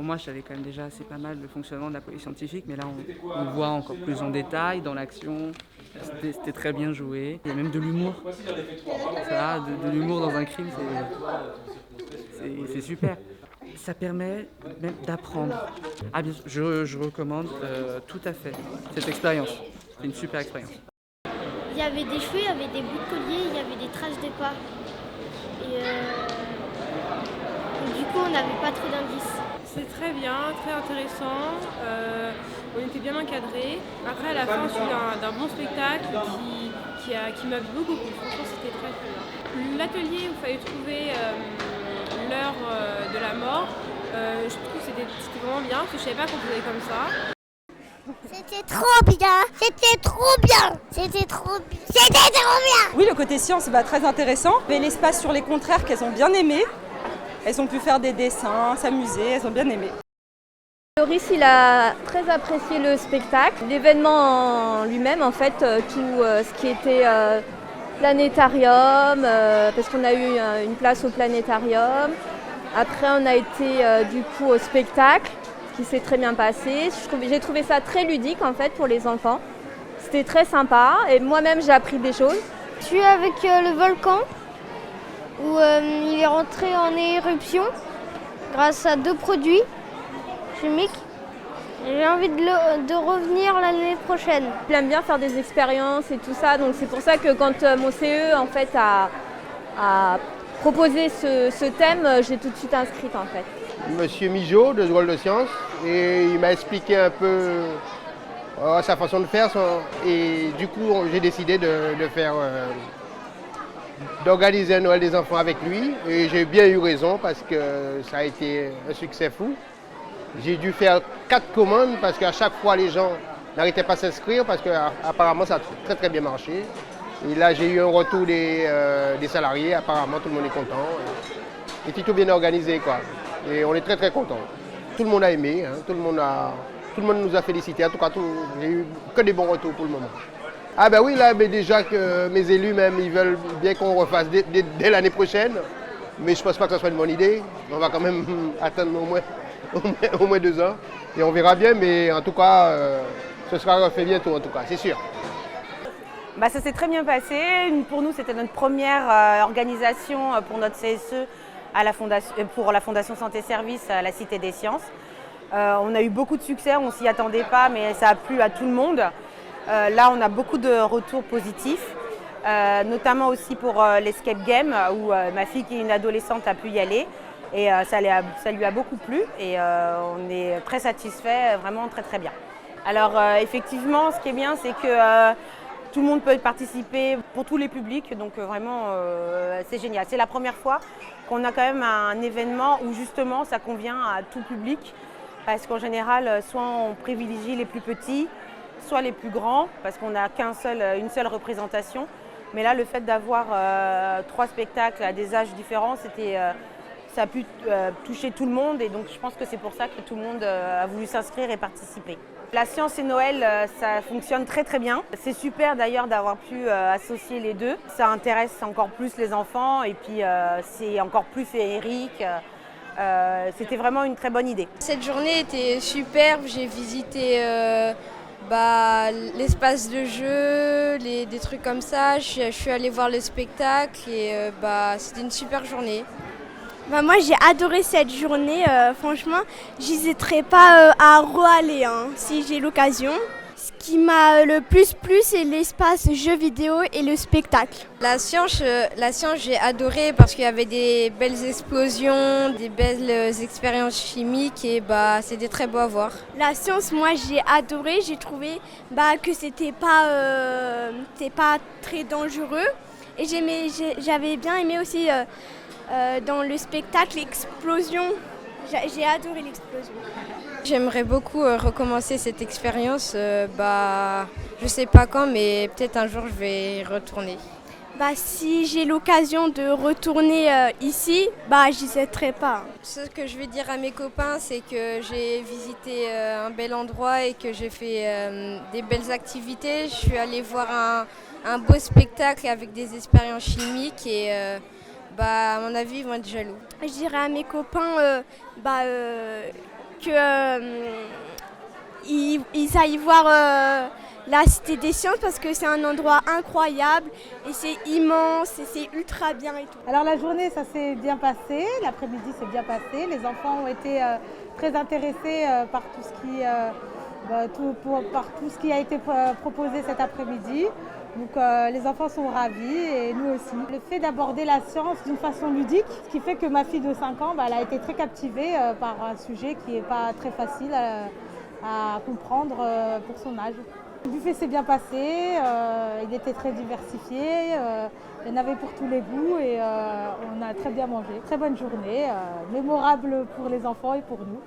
Pour moi, je savais quand même déjà assez pas mal le fonctionnement de la police scientifique, mais là, on voit encore plus en détail dans l'action. C'était très bien joué. Il y a même de l'humour. Ça, de l'humour dans un crime, c'est super. Ça permet même d'apprendre. Ah bien sûr, je recommande tout à fait cette expérience. C'est une super expérience. Il y avait des cheveux, il y avait des bouts de collier, il y avait des traces de pas. Et du coup, on n'avait pas trop d'indices. C'est très bien, très intéressant. On était bien encadrés. Après, à la fin, on suit d'un bon spectacle qui m'a beaucoup plu. Franchement, c'était très très bien. L'atelier où il fallait trouver l'heure de la mort, je trouve que c'était vraiment bien, parce que je ne savais pas qu'on faisait comme ça. C'était trop bien. C'était trop bien. C'était trop bien. C'était trop bien. Oui, le côté science, très intéressant. Mais l'espace sur les contraires qu'elles ont bien aimé. Elles ont pu faire des dessins, s'amuser, elles ont bien aimé. Loris, il a très apprécié le spectacle, l'événement en lui-même, en fait, tout ce qui était planétarium, parce qu'on a eu une place au planétarium. Après, on a été du coup au spectacle, qui s'est très bien passé. J'ai trouvé ça très ludique, en fait, pour les enfants. C'était très sympa, et moi-même, j'ai appris des choses. Je suis avec le volcan, où il est rentré en éruption grâce à 2 produits chimiques. J'ai envie de revenir l'année prochaine. J'aime bien faire des expériences et tout ça, donc c'est pour ça que quand mon CE en fait a proposé ce thème, j'ai tout de suite inscrite en fait. Monsieur Migeot de Drôle de Science, et il m'a expliqué un peu sa façon de faire, et du coup j'ai décidé d'organiser un Noël des enfants avec lui, et j'ai bien eu raison parce que ça a été un succès fou. J'ai dû faire 4 commandes parce qu'à chaque fois les gens n'arrêtaient pas de s'inscrire parce qu'apparemment ça a très très bien marché. Et là j'ai eu un retour des salariés, apparemment tout le monde est content. Et c'est tout bien organisé quoi. Et on est très très content. Tout le monde a aimé, hein, tout le monde nous a félicité. En tout cas, j'ai eu que des bons retours pour le moment. Ah ben oui, là déjà que mes élus même, ils veulent bien qu'on refasse dès l'année prochaine. Mais je ne pense pas que ce soit une bonne idée. On va quand même attendre au moins 2 ans. Et on verra bien, mais en tout cas, ce sera fait bientôt en tout cas, c'est sûr. Ça s'est très bien passé. Pour nous, c'était notre première organisation pour notre CSE pour la Fondation Santé Service à la Cité des Sciences. On a eu beaucoup de succès, on ne s'y attendait pas, mais ça a plu à tout le monde. Là, on a beaucoup de retours positifs, notamment aussi pour l'escape game, où ma fille qui est une adolescente a pu y aller. Et ça lui a beaucoup plu et on est très satisfait, vraiment très très bien. Alors effectivement, ce qui est bien, c'est que tout le monde peut participer pour tous les publics, donc vraiment c'est génial. C'est la première fois qu'on a quand même un événement où justement ça convient à tout public, parce qu'en général, soit on privilégie les plus petits, soit les plus grands, parce qu'on n'a une seule représentation. Mais là, le fait d'avoir 3 spectacles à des âges différents, ça a pu toucher tout le monde, et donc je pense que c'est pour ça que tout le monde a voulu s'inscrire et participer. La science et Noël, ça fonctionne très très bien. C'est super d'ailleurs d'avoir pu associer les deux. Ça intéresse encore plus les enfants et puis c'est encore plus féerique. C'était vraiment une très bonne idée. Cette journée était superbe, j'ai visité l'espace de jeu, des trucs comme ça. Je suis allée voir le spectacle et c'était une super journée. Moi j'ai adoré cette journée, franchement j'hésiterai pas à re-aller si j'ai l'occasion. Ce qui m'a le plus plu, c'est l'espace jeux vidéo et le spectacle. La science j'ai adoré parce qu'il y avait des belles explosions, des belles expériences chimiques et c'était très beau à voir. La science, moi j'ai adoré, j'ai trouvé que c'était pas très dangereux et j'avais bien aimé aussi dans le spectacle l'explosion. J'ai adoré l'explosion. J'aimerais beaucoup recommencer cette expérience. Je sais pas quand, mais peut-être un jour je vais y retourner. Si j'ai l'occasion de retourner ici, j'hésiterai pas. Ce que je vais dire à mes copains, c'est que j'ai visité un bel endroit et que j'ai fait des belles activités. Je suis allée voir un beau spectacle avec des expériences chimiques et à mon avis, ils vont être jaloux. Je dirais à mes copains qu'ils aillent voir la Cité des Sciences parce que c'est un endroit incroyable et c'est immense et c'est ultra bien et tout. Alors la journée, ça s'est bien passé, l'après-midi s'est bien passé. Les enfants ont été très intéressés par tout ce qui a été proposé cet après-midi. Donc les enfants sont ravis et nous aussi. Le fait d'aborder la science d'une façon ludique, ce qui fait que ma fille de 5 ans, elle a été très captivée par un sujet qui n'est pas très facile à comprendre pour son âge. Le buffet s'est bien passé, il était très diversifié, il y en avait pour tous les goûts et on a très bien mangé. Très bonne journée, mémorable pour les enfants et pour nous.